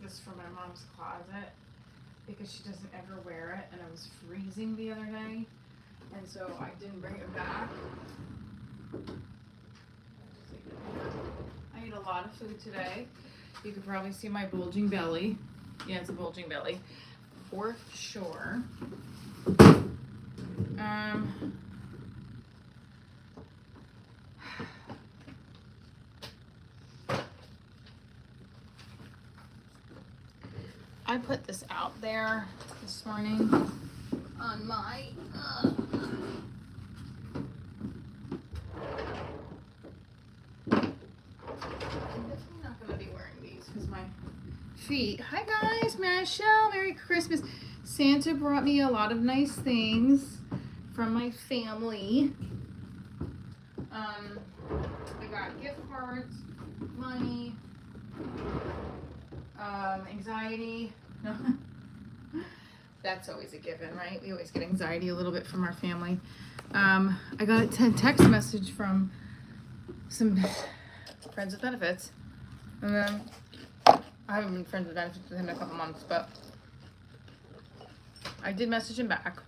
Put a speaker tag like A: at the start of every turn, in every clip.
A: this from my mom's closet because she doesn't ever wear it, and it was freezing the other day, and so I didn't bring it back. I ate a lot of food today. You can probably see my bulging belly. Yeah, it's a bulging belly for sure. I put this out there this morning on my I'm definitely not gonna be wearing these because my feet. Hi guys, Michelle, Merry Christmas. Santa brought me a lot of nice things from my family. I got gift cards, money, anxiety. That's always a given, right? We always get anxiety a little bit from our family. I got a text message from some friends with benefits. And then I haven't been friends with benefits with him in a couple months, but I did message him back.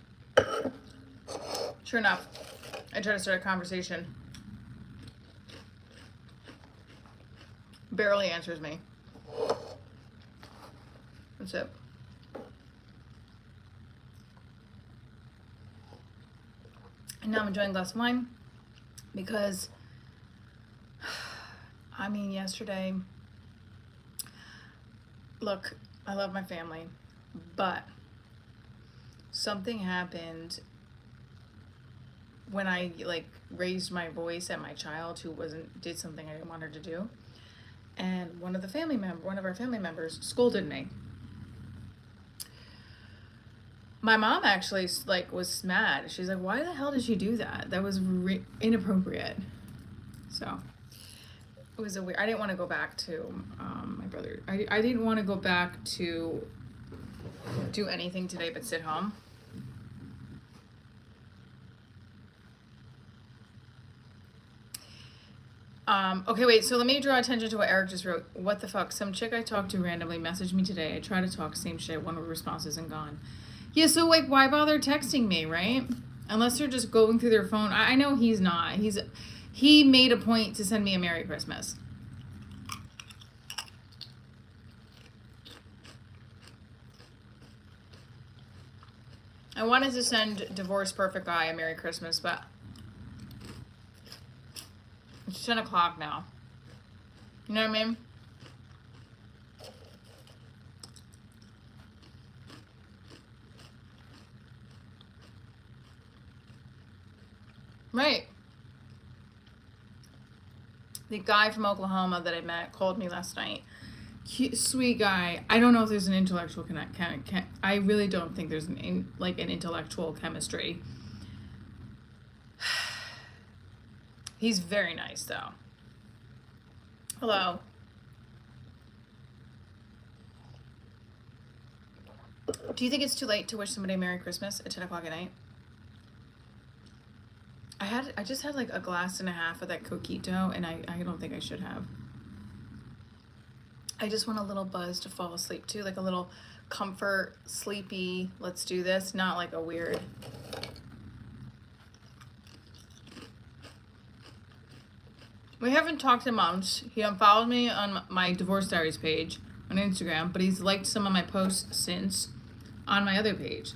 A: Sure enough, I tried to start a conversation. Barely answers me. That's it. And now I'm enjoying a glass of wine because, I mean, yesterday, look, I love my family, but something happened when I raised my voice at my child who did something I didn't want her to do. And one of our family members scolded me. My mom actually was mad. She's like, "Why the hell did you do that? That was inappropriate." So it was I didn't want to go back to my brother. I didn't want to go back to do anything today but sit home. Okay, wait, so let me draw attention to what Eric just wrote. What the fuck? Some chick I talked to randomly messaged me today. I try to talk, same shit, one of the responses and gone. Yeah, so why bother texting me, right? Unless they're just going through their phone. I know he's not. He made a point to send me a Merry Christmas. I wanted to send Divorce Perfect Guy a Merry Christmas, but it's 10 o'clock now. You know what I mean? Right. The guy from Oklahoma that I met called me last night. Cute, sweet guy. I don't know if there's an intellectual I really don't think there's an intellectual chemistry. He's very nice though. Hello. Do you think it's too late to wish somebody a Merry Christmas at 10 o'clock at night? I just had a glass and a half of that coquito, and I don't think I should have. I just want a little buzz to fall asleep to, a little comfort, sleepy, let's do this, not a weird. We haven't talked in months. He unfollowed me on my Divorce Diaries page on Instagram, but he's liked some of my posts since on my other page.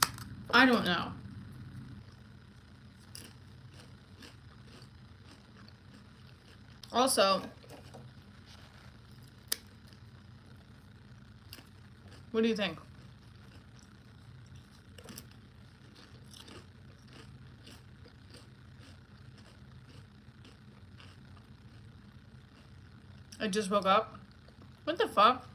A: I don't know. Also, what do you think? I just woke up. What the fuck?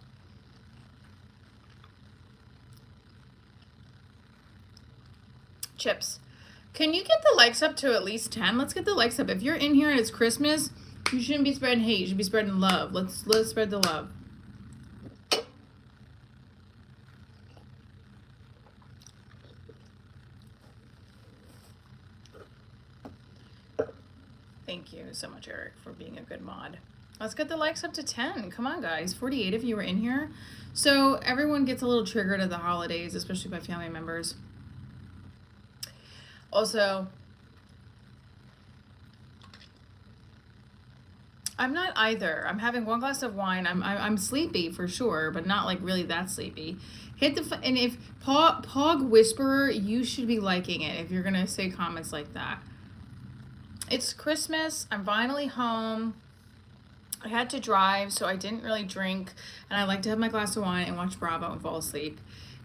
A: Chips. Can you get the likes up to at least 10? Let's get the likes up. If you're in here and it's Christmas, you shouldn't be spreading hate. You should be spreading love. Let's spread the love. Thank you so much, Eric, for being a good mod. Let's get the likes up to 10. Come on, guys. 48 of you are in here. So everyone gets a little triggered at the holidays, especially by family members. Also, I'm not either. I'm having one glass of wine. I'm sleepy for sure, but not like really that sleepy. Hit the and if Pog Whisperer, you should be liking it if you're gonna say comments like that. It's Christmas. I'm finally home. I had to drive, so I didn't really drink, and I like to have my glass of wine and watch Bravo and fall asleep.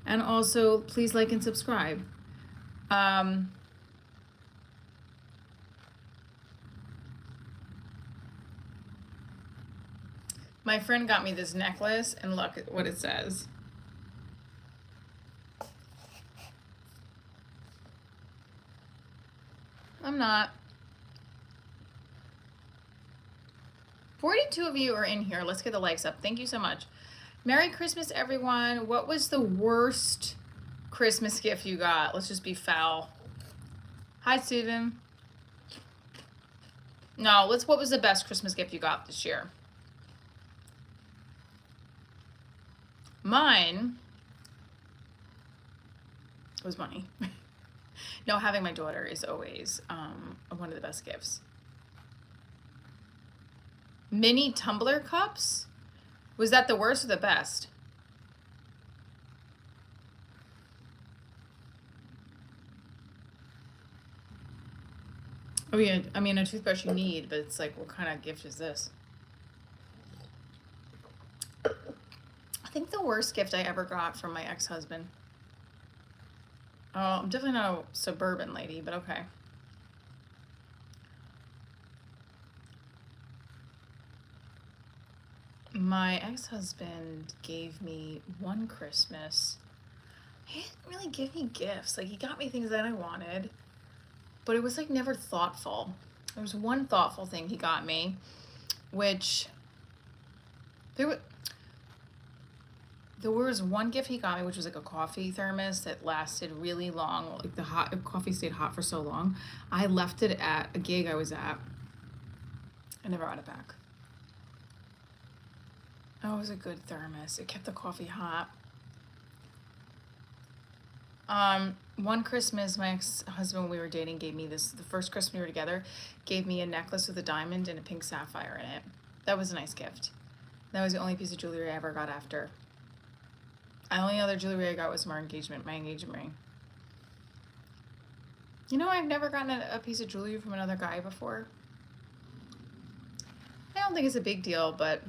A: And also, please like and subscribe. My friend got me this necklace, and look at what it says. I'm not. 42 of you are in here. Let's get the likes up. Thank you so much. Merry Christmas, everyone. What was the worst Christmas gift you got? Let's just be foul. Hi, Steven. No, what was the best Christmas gift you got this year? Mine was money. No, having my daughter is always one of the best gifts. Mini tumbler cups? Was that the worst or the best? Oh yeah, I mean a toothbrush you need, but it's like, what kind of gift is this? I think the worst gift I ever got from my ex-husband. Oh, I'm definitely not a suburban lady, but okay. My ex-husband gave me one Christmas. He didn't really give me gifts. Like, he got me things that I wanted, but it was like never thoughtful. There was one thoughtful thing he got me, which there was one gift he got me, which was like a coffee thermos that lasted really long. Like the coffee stayed hot for so long. I left it at a gig I was at. I never got it back. Oh, it was a good thermos. It kept the coffee hot. One Christmas, my ex-husband, when we were dating, gave me this, the first Christmas we were together, gave me a necklace with a diamond and a pink sapphire in it. That was a nice gift. That was the only piece of jewelry I ever got after. The only other jewelry I got was my engagement ring. You know, I've never gotten a piece of jewelry from another guy before. I don't think it's a big deal, but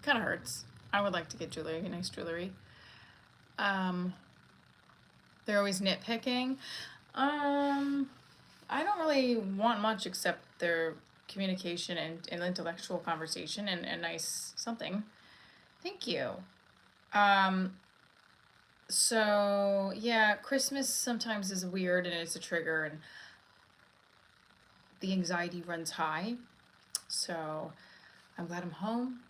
A: kind of hurts. I would like to get jewelry, nice jewelry. They're always nitpicking. I don't really want much except their communication and intellectual conversation and a nice something. Thank you. So yeah, Christmas sometimes is weird and it's a trigger and the anxiety runs high. So I'm glad I'm home.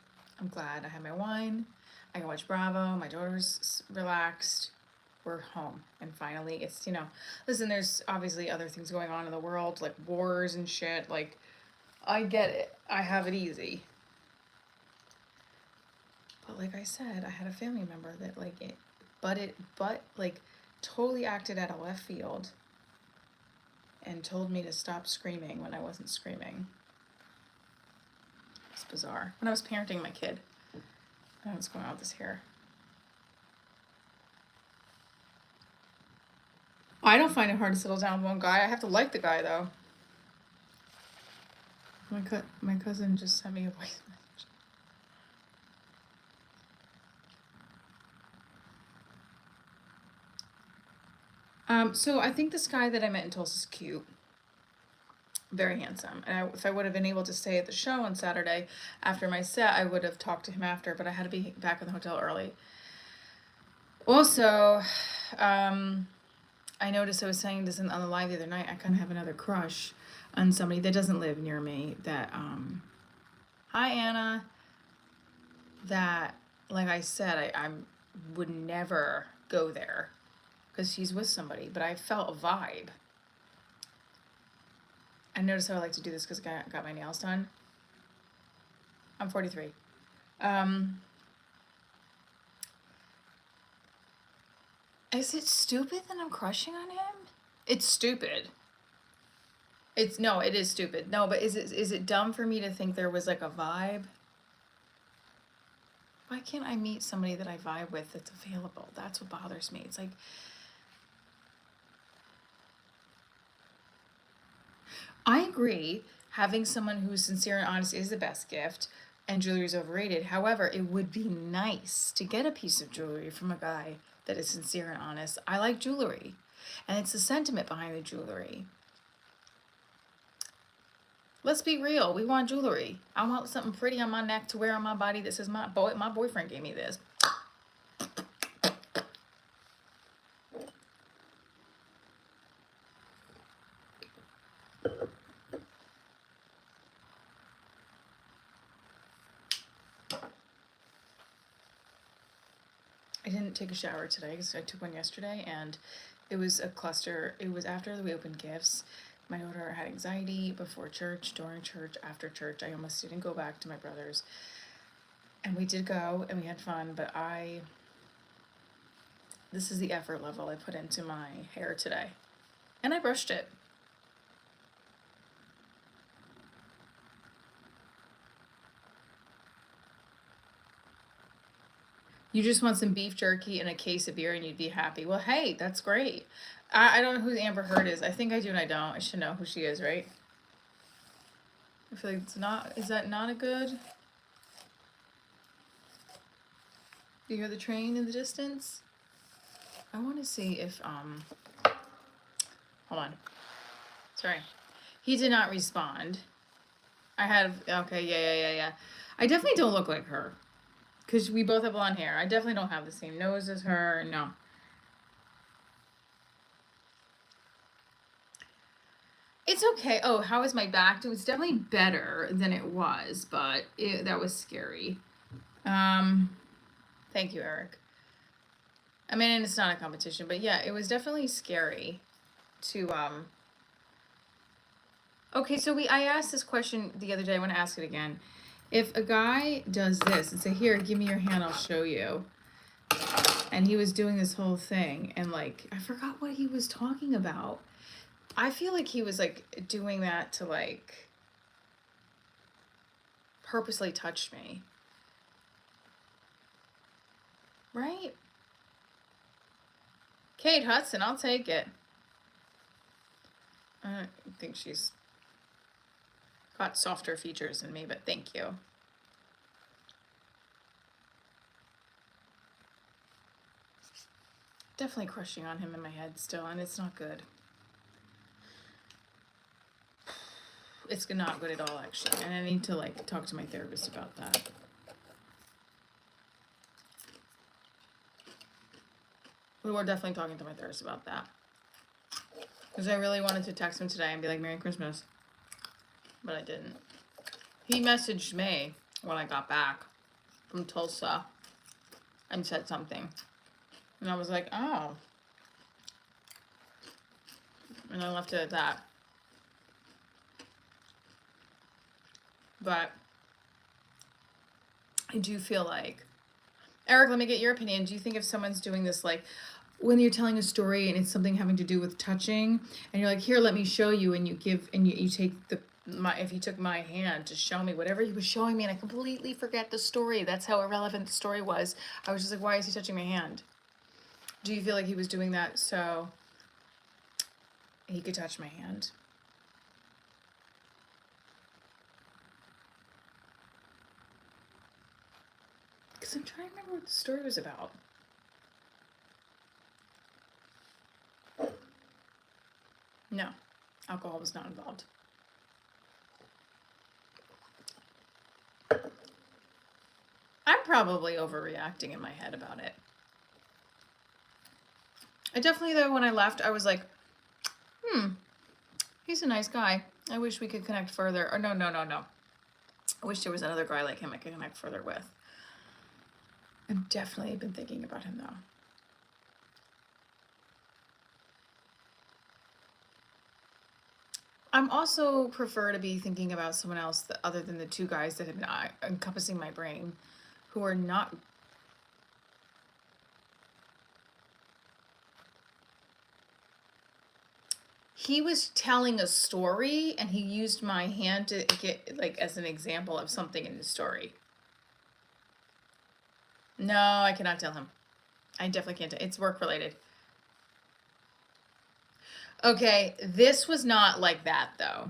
A: I'm glad I had my wine. I can watch Bravo. My daughter's relaxed. We're home. And finally, it's, you know, listen, there's obviously other things going on in the world, like wars and shit. Like, I get it. I have it easy. But like I said, I had a family member that totally acted out of left field and told me to stop screaming when I wasn't screaming. It's bizarre. When I was parenting my kid. I don't know what's going on with this hair. I don't find it hard to settle down with one guy. I have to like the guy though. My cousin just sent me a voice message. So I think this guy that I met in Tulsa is cute. Very handsome. And if I would have been able to stay at the show on Saturday after my set, I would have talked to him after, but I had to be back in the hotel early. Also, I noticed I was saying this on the live the other night, I kind of have another crush on somebody that doesn't live near me that, hi Anna, that, like I said, I would never go there because she's with somebody, but I felt a vibe. I noticed how I like to do this because I got my nails done. I'm 43. Is it stupid that I'm crushing on him? It's stupid. It is stupid. No, but is it dumb for me to think there was like a vibe? Why can't I meet somebody that I vibe with that's available? That's what bothers me. It's like, I agree, having someone who's sincere and honest is the best gift, and jewelry is overrated. However, it would be nice to get a piece of jewelry from a guy that is sincere and honest. I like jewelry, and it's the sentiment behind the jewelry. Let's be real. We want jewelry. I want something pretty on my neck to wear on my body that says my boyfriend gave me this. I didn't take a shower today because I took one yesterday, and it was a cluster. It was after we opened gifts. My daughter had anxiety before church, during church, after church. I almost didn't go back to my brother's. And we did go, and we had fun, but this is the effort level I put into my hair today. And I brushed it. You just want some beef jerky and a case of beer and you'd be happy. Well, hey, that's great. I don't know who Amber Heard is. I think I do and I don't. I should know who she is, right? I feel like it's not. Is that not a good? Do you hear the train in the distance? I want to see if, hold on. Sorry. He did not respond. Okay, yeah. I definitely don't look like her. Because we both have blonde hair. I definitely don't have the same nose as her. No. It's okay. Oh, how is my back? It was definitely better than it was, but that was scary. Thank you, Eric. I mean, and it's not a competition, but yeah, it was definitely scary to, okay, so I asked this question the other day. I want to ask it again. If a guy does this and say, here, give me your hand, I'll show you. And he was doing this whole thing, and like, I forgot what he was talking about. I feel like he was like doing that to like purposely touch me. Right? Kate Hudson, I'll take it. I don't think she's got softer features than me, but thank you. Definitely crushing on him in my head still, and it's not good. It's not good at all, actually, and I need to like talk to my therapist about that. We were definitely talking to my therapist about that. Because I really wanted to text him today and be like, Merry Christmas. But I didn't. He messaged me when I got back from Tulsa and said something. And I was like, oh. And I left it at that. But I do feel like, Eric, let me get your opinion. Do you think if someone's doing this, like when you're telling a story and it's something having to do with touching, and you're like, here, let me show you, and you take if he took my hand to show me whatever he was showing me, and I completely forget the story. That's how irrelevant the story was. I was just like, why is he touching my hand? Do you feel like he was doing that so he could touch my hand? Because I'm trying to remember what the story was about. No, alcohol was not involved. I'm probably overreacting in my head about it. I definitely, though, when I left, I was like, he's a nice guy. I wish we could connect further. Or no. I wish there was another guy like him I could connect further with. I've definitely been thinking about him, though. I'm also prefer to be thinking about someone else other than the two guys that have been encompassing my brain, who are not. He was telling a story and he used my hand to get like as an example of something in the story. No, I cannot tell him. I definitely can't. It's work related. Okay, this was not like that though.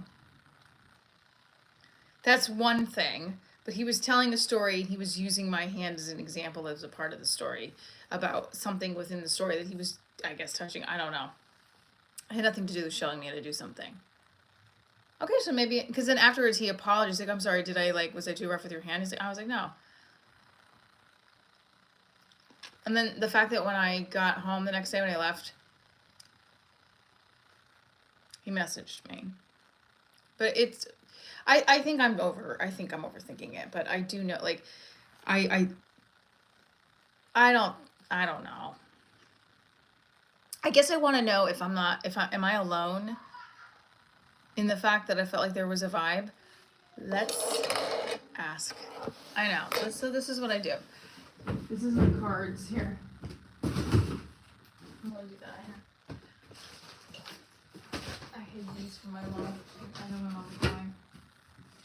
A: That's one thing. But he was telling a story and he was using my hand as an example as a part of the story about something within the story that he was, I guess, touching. I don't know. It had nothing to do with showing me how to do something. Okay, so maybe, because then afterwards he apologized. Like, I'm sorry, was I too rough with your hand? He's like, I was like, no. And then the fact that when I got home the next day when I left, he messaged me. But I think I'm overthinking it, but I do know, like, I don't know. I guess I want to know if am I alone in the fact that I felt like there was a vibe? Let's ask. I know. So this is what I do. This is my cards here. I'm gonna do that here. I hid these from my mom. I know my mom's crying.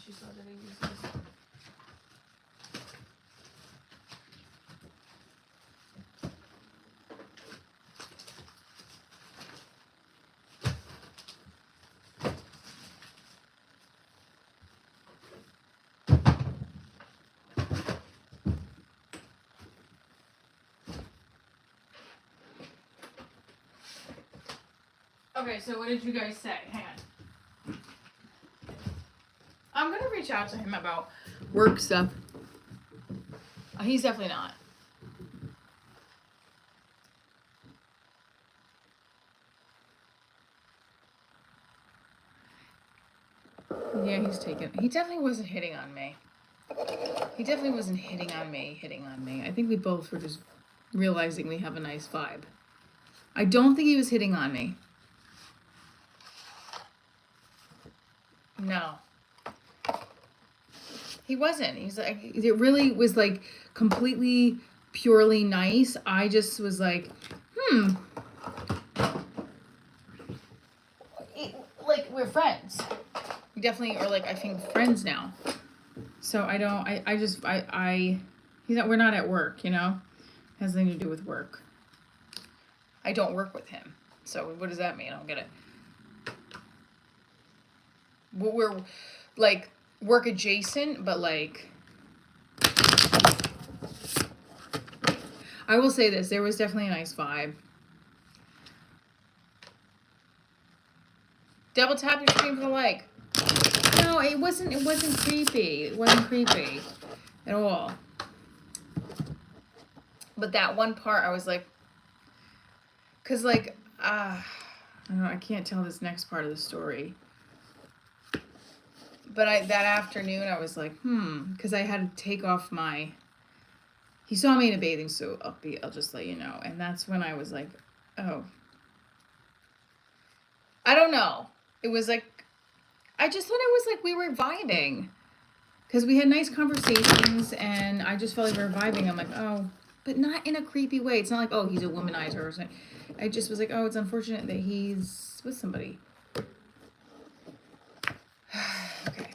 A: She saw that I used this. Okay, so what did you guys say? Hang on. I'm gonna reach out to him about work stuff. He's definitely not. Yeah, he's taken. He definitely wasn't hitting on me. He definitely wasn't hitting on me. I think we both were just realizing we have a nice vibe. I don't think he was hitting on me. No. He wasn't. He's like, it really was like completely purely nice. I just was like, like we're friends. We definitely are, like, I think friends now. So we're not at work, you know? It has nothing to do with work. I don't work with him. So what does that mean? I don't get it. We're like work adjacent, but like, I will say this, there was definitely a nice vibe. Double tap your screen for the like. No, it wasn't creepy. It wasn't creepy at all. But that one part I was like, cause like, I don't know, I can't tell this next part of the story. But that afternoon I was like, because I had to take off he saw me in a bathing suit, I'll just let you know. And that's when I was like, oh. I don't know. It was like, I just thought it was like we were vibing. Because we had nice conversations and I just felt like we were vibing. I'm like, oh, but not in a creepy way. It's not like, oh, he's a womanizer or something. I just was like, oh, it's unfortunate that he's with somebody. Okay.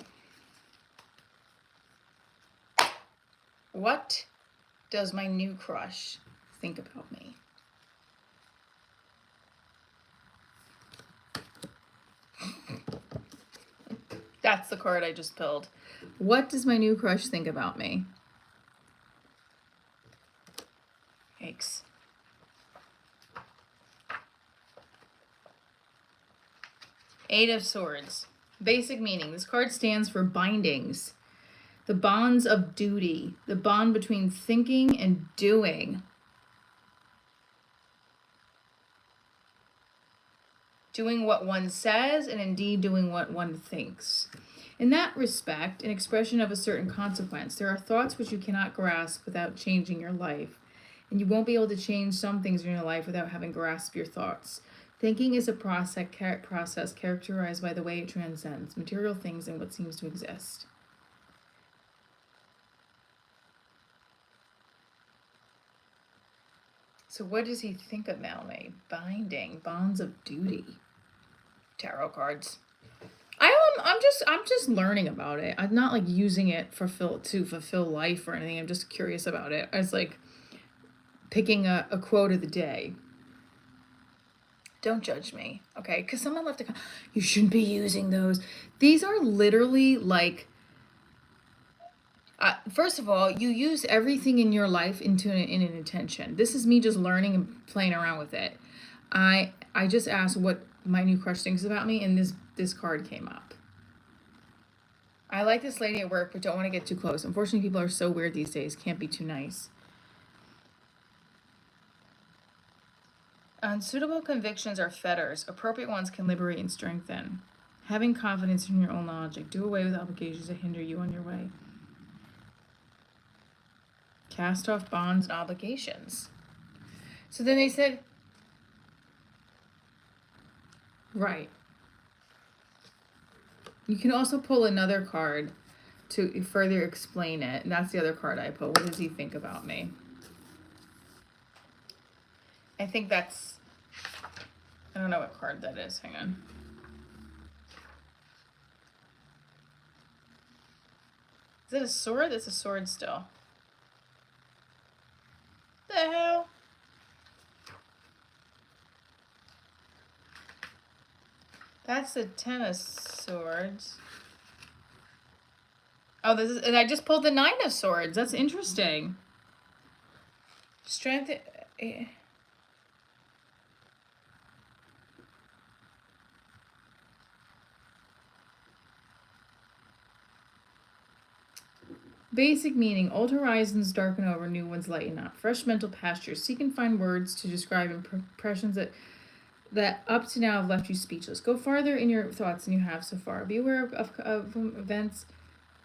A: What does my new crush think about me? That's the card I just pulled. What does my new crush think about me? Yikes. Eight of Swords. Basic meaning. This card stands for bindings. The bonds of duty. The bond between thinking and doing. Doing what one says and indeed doing what one thinks. In that respect, an expression of a certain consequence. There are thoughts which you cannot grasp without changing your life. And you won't be able to change some things in your life without having grasped your thoughts. Thinking is a process characterized by the way it transcends material things and what seems to exist. So what does he think about me? Binding, bonds of duty. Tarot cards. I'm just learning about it. I'm not like using it to fulfill life or anything. I'm just curious about it. I was like picking a quote of the day. Don't judge me, okay? Because someone left a comment, you shouldn't be using those. These are literally like, first of all, you use everything in your life in an intention. This is me just learning and playing around with it. I just asked what my new crush thinks about me, and this card came up. I like this lady at work, but don't want to get too close. Unfortunately, people are so weird these days. Can't be too nice. Unsuitable convictions are fetters. Appropriate ones can liberate and strengthen. Having confidence in your own logic. Do away with obligations that hinder you on your way. Cast off bonds and obligations. So then they said, right. You can also pull another card to further explain it. And that's the other card I pulled. What does he think about me? I think that's, I don't know what card that is. Hang on. Is it a sword? It's a sword still. The hell? That's the Ten of Swords. Oh, this is, and I just pulled the Nine of Swords. That's interesting. Strength. Basic meaning: old horizons darken over, new ones lighten up. Fresh mental pastures. Seek and find words to describe impressions that up to now have left you speechless. Go farther in your thoughts than you have so far. Be aware of events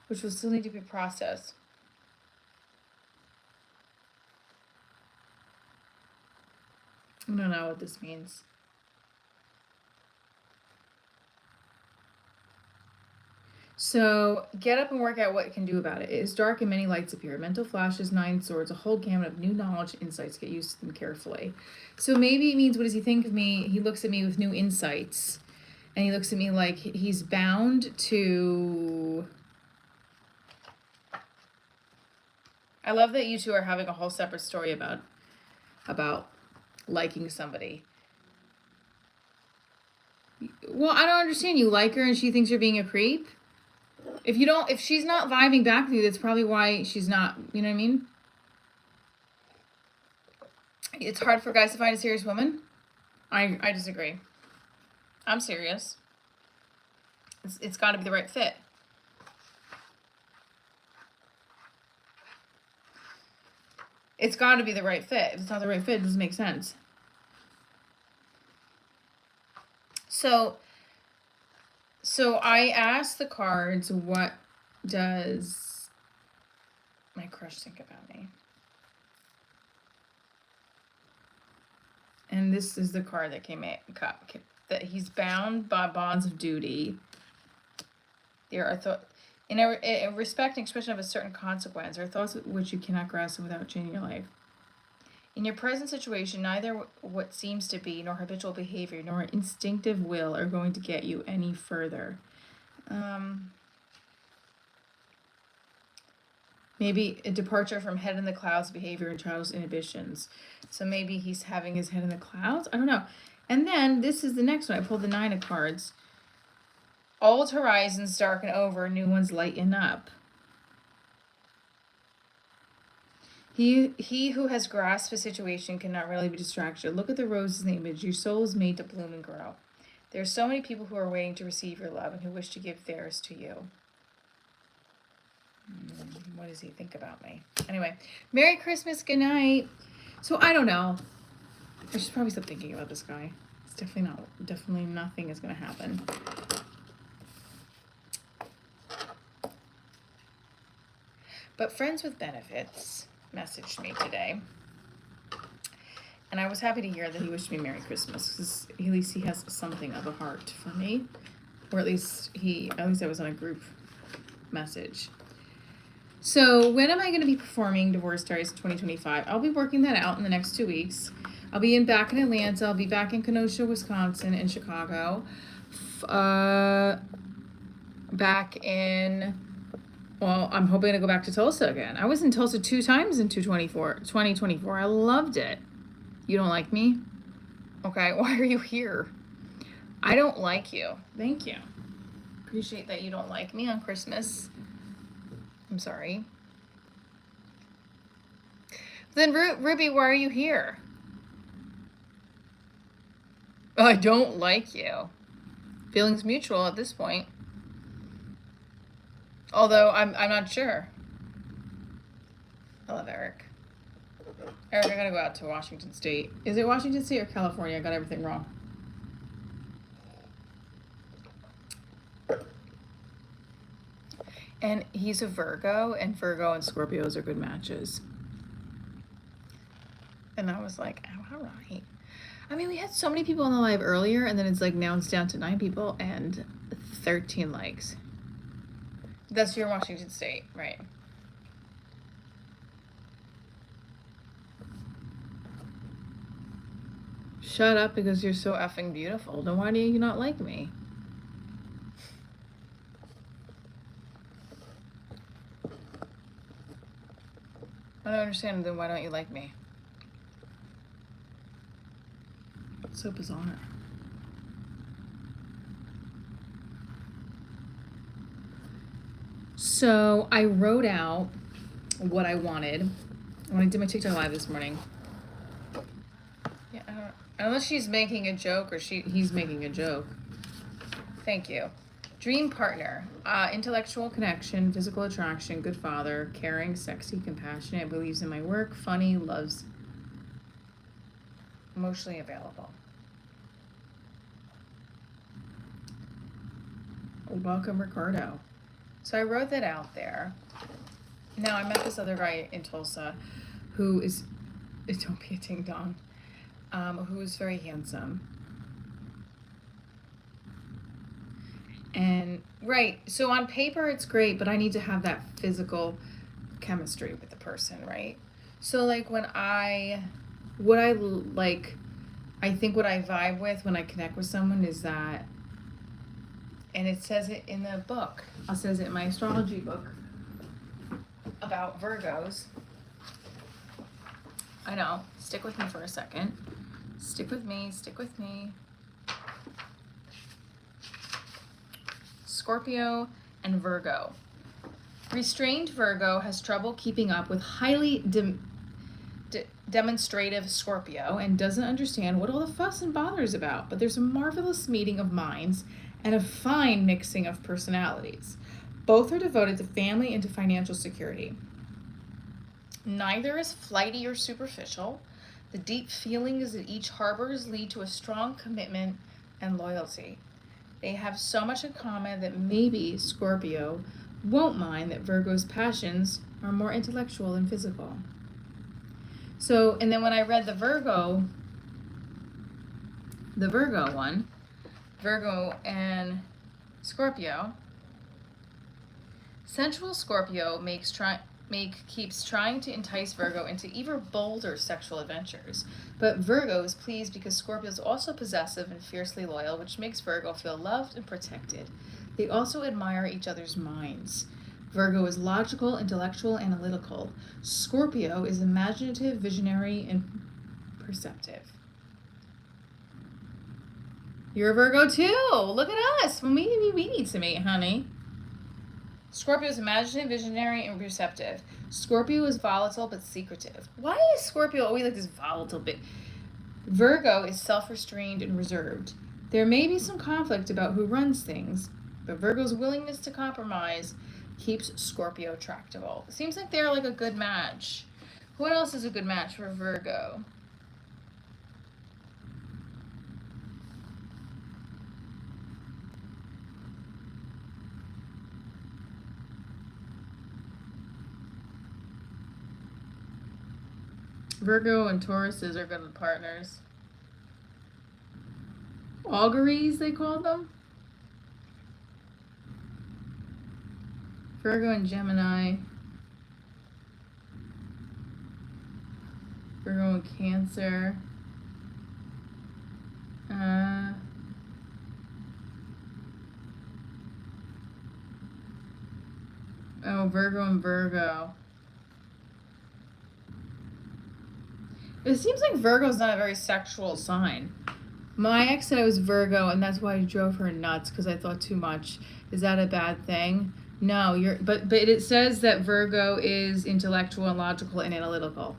A: which will still need to be processed. I don't know what this means. So, get up and work out what it can do about it. It is dark and many lights appear. Mental flashes, nine swords, a whole gamut of new knowledge and insights. Get used to them carefully. So maybe it means, what does he think of me? He looks at me with new insights. And he looks at me like he's bound to... I love that you two are having a whole separate story about liking somebody. Well, I don't understand. You like her and she thinks you're being a creep? If she's not vibing back with you, that's probably why she's not, you know what I mean? It's hard for guys to find a serious woman. I disagree. I'm serious. It's got to be the right fit. It's got to be the right fit. If it's not the right fit, it doesn't make sense. So I asked the cards, what does my crush think about me? And this is the card that came in, that he's bound by bonds of duty. There are in a respect and expression of a certain consequence, or thoughts which you cannot grasp without changing your life. In your present situation, neither what seems to be, nor habitual behavior, nor instinctive will are going to get you any further. Maybe a departure from head in the clouds behavior and childish inhibitions. So maybe he's having his head in the clouds? I don't know. And then this is the next one. I pulled the Nine of Cards. Old horizons darken over, new ones lighten up. He who has grasped a situation cannot really be distracted. Look at the roses in the image. Your soul is made to bloom and grow. There are so many people who are waiting to receive your love and who wish to give theirs to you. What does he think about me? Anyway, Merry Christmas, good night. So I don't know. I should probably stop thinking about this guy. It's definitely nothing is going to happen. But Friends with Benefits messaged me today. And I was happy to hear that he wished me Merry Christmas, because at least he has something of a heart for me. Or at least I was on a group message. So when am I going to be performing Divorce Diaries in 2025? I'll be working that out in the next 2 weeks. I'll be back in Atlanta. I'll be back in Kenosha, Wisconsin, and Chicago. Back in, well, I'm hoping to go back to Tulsa again. I was in Tulsa 2 times in 2024. I loved it. You don't like me? Okay, why are you here? I don't like you. Thank you. Appreciate that you don't like me on Christmas. I'm sorry. Then Ruby, why are you here? Oh, I don't like you. Feelings mutual at this point. Although I'm not sure. I love Eric. Eric, I gotta go out to Washington State. Is it Washington State or California? I got everything wrong. And he's a Virgo, and Virgo and Scorpios are good matches. And I was like, oh, all right. I mean, we had so many people on the live earlier, and then it's like now it's down to 9 people and 13 likes. That's your Washington State, right? Shut up because you're so effing beautiful. Then why do you not like me? I don't understand, then why don't you like me? It's so bizarre. So I wrote out what I wanted when I did my TikTok live this morning. Yeah, unless she's making a joke or he's making a joke. Thank you. Dream partner, intellectual connection, physical attraction, good father, caring, sexy, compassionate, believes in my work, funny, loves, emotionally available. Welcome, Ricardo. So I wrote that out there. Now I met this other guy in Tulsa who is, don't be a ding dong, who is very handsome. And right, so on paper it's great, but I need to have that physical chemistry with the person, right? So like I think what I vibe with when I connect with someone is that, and it says it in the book, it says it in my astrology book about Virgos. I know, stick with me for a second. Stick with me. Scorpio and Virgo. Restrained Virgo has trouble keeping up with highly demonstrative Scorpio and doesn't understand what all the fuss and bother is about, but there's a marvelous meeting of minds and a fine mixing of personalities. Both are devoted to family and to financial security. Neither is flighty or superficial. The deep feelings that each harbors lead to a strong commitment and loyalty. They have so much in common that maybe Scorpio won't mind that Virgo's passions are more intellectual than physical. So, and then when I read the Virgo one, Virgo and Scorpio, sensual Scorpio keeps trying to entice Virgo into even bolder sexual adventures. But Virgo is pleased because Scorpio is also possessive and fiercely loyal, which makes Virgo feel loved and protected. They also admire each other's minds. Virgo is logical, intellectual, analytical. Scorpio is imaginative, visionary, and perceptive. You're a Virgo too. Look at us. Well, maybe we need to meet, honey. Scorpio is imaginative, visionary, and perceptive. Scorpio is volatile but secretive. Why is Scorpio always like this volatile bit? Virgo is self-restrained and reserved. There may be some conflict about who runs things, but Virgo's willingness to compromise keeps Scorpio tractable. It seems like they're like a good match. What else is a good match for Virgo? Virgo and Tauruses are good partners. Auguries, they call them. Virgo and Gemini. Virgo and Cancer. Oh, Virgo and Virgo. It seems like Virgo's not a very sexual sign. My ex said I was Virgo, and that's why I drove her nuts because I thought too much. Is that a bad thing? No, but it says that Virgo is intellectual and logical and analytical.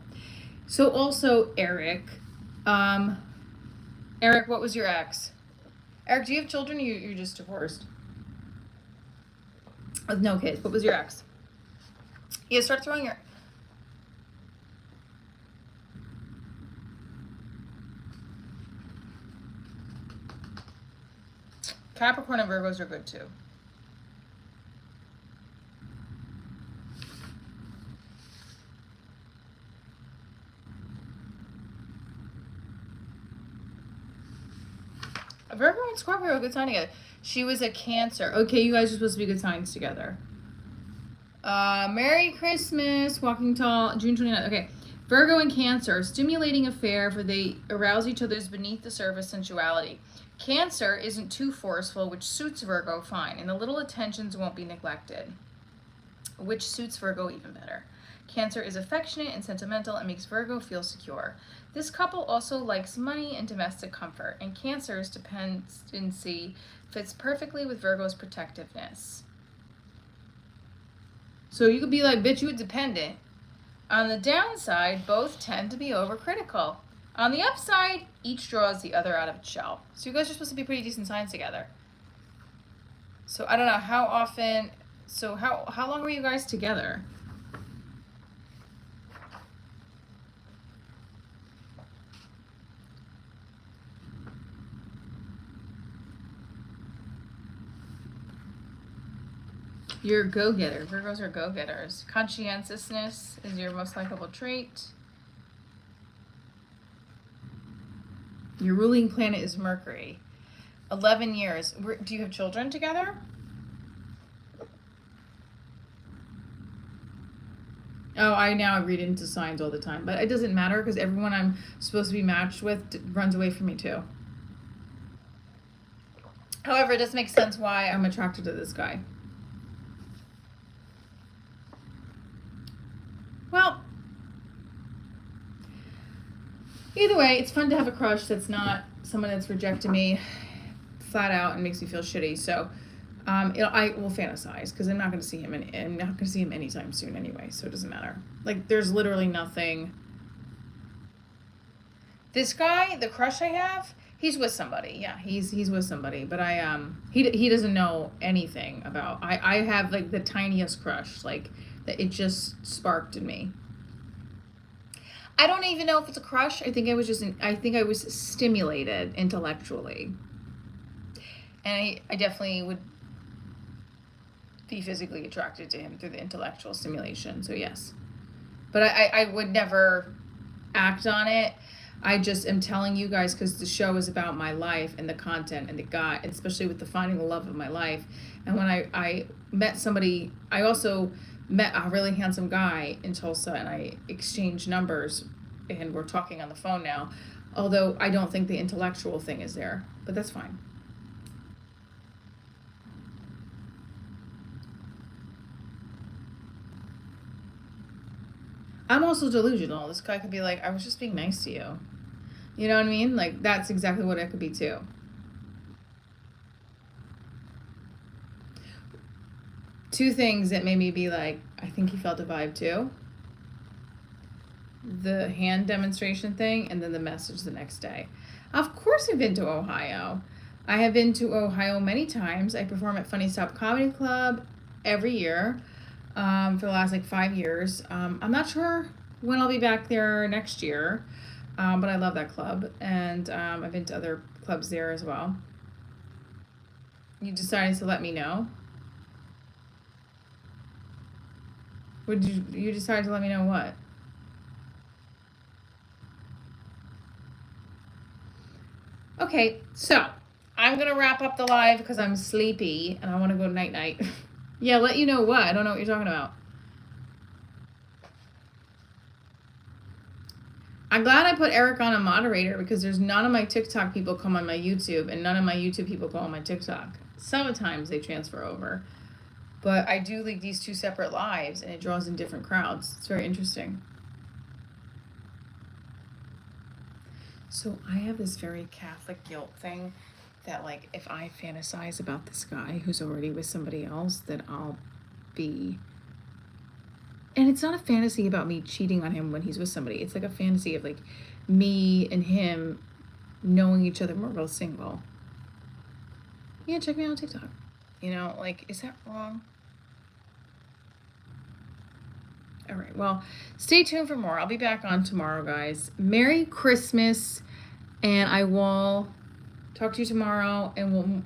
A: So also Eric, Eric, what was your ex? Eric, do you have children or you're just divorced? No kids. What was your ex? Yeah, start throwing your... Capricorn and Virgos are good too. Virgo and Scorpio are a good sign together. She was a Cancer. Okay, you guys are supposed to be good signs together. Merry Christmas, Walking Tall, June 29th. Okay, Virgo and Cancer, stimulating affair for they arouse each other's beneath the surface sensuality. Cancer isn't too forceful, which suits Virgo fine, and the little attentions won't be neglected, which suits Virgo even better. Cancer is affectionate and sentimental and makes Virgo feel secure. This couple also likes money and domestic comfort, and Cancer's dependency fits perfectly with Virgo's protectiveness. So you could be like, bitch, you a dependent. On the downside, both tend to be overcritical. On the upside, each draws the other out of its shell. So you guys are supposed to be pretty decent signs together. So I don't know how often, so how long were you guys together? You're a go-getter. Virgos are go-getters. Conscientiousness is your most likable trait. Your ruling planet is Mercury. 11 years. Do you have children together? Oh, I now read into signs all the time. But it doesn't matter because everyone I'm supposed to be matched with runs away from me too. However, it does make sense why I'm attracted to this guy. Well, either way, it's fun to have a crush that's not someone that's rejected me flat out and makes me feel shitty. So I will fantasize because I'm not going to see him I'm not going to see him anytime soon anyway. So it doesn't matter. Like, there's literally nothing. This guy, the crush I have, he's with somebody. Yeah, he's with somebody. But he doesn't know anything about. I have like the tiniest crush, like that it just sparked in me. I don't even know if it's a crush. I think I was stimulated intellectually. And I definitely would be physically attracted to him through the intellectual stimulation. So yes. But I would never act on it. I just am telling you guys because the show is about my life and the content and the guy, especially with the finding the love of my life. And when I met somebody, I also met a really handsome guy in Tulsa and I exchanged numbers and we're talking on the phone now. Although I don't think the intellectual thing is there, but that's fine. I'm also delusional. This guy could be like, I was just being nice to you. You know what I mean? Like, that's exactly what it could be too. Two things that made me be like, I think he felt a vibe too. The hand demonstration thing and then the message the next day. Of course I've been to Ohio. I have been to Ohio many times. I perform at Funny Stop Comedy Club every year. For the last 5 years. I'm not sure when I'll be back there next year, but I love that club, and I've been to other clubs there as well. You decided to let me know? You decided to let me know what? Okay, so I'm gonna wrap up the live because I'm sleepy and I want to go night night. Yeah, let you know what. I don't know what you're talking about. I'm glad I put Eric on a moderator because there's none of my TikTok people come on my YouTube and none of my YouTube people go on my TikTok. Sometimes they transfer over. But I do like these two separate lives and it draws in different crowds. It's very interesting. So I have this very Catholic guilt thing that like if I fantasize about this guy who's already with somebody else, that I'll be, and it's not a fantasy about me cheating on him when he's with somebody. It's like a fantasy of like me and him knowing each other. We're both single. Yeah, check me out on TikTok. You know, like, is that wrong? All right, well, stay tuned for more. I'll be back on tomorrow, guys. Merry Christmas, and I will talk to you tomorrow, and we'll,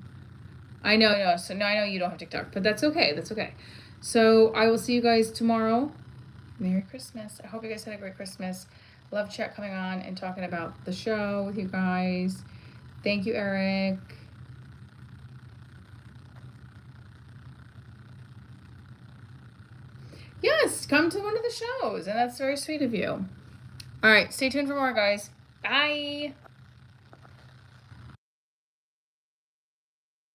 A: I know, so now I know you don't have TikTok, but that's okay, So I will see you guys tomorrow. Merry Christmas. I hope you guys had a great Christmas. Love chat coming on and talking about the show with you guys. Thank you, Eric. Yes, come to one of the shows, and that's very sweet of you. All right, stay tuned for more, guys. Bye.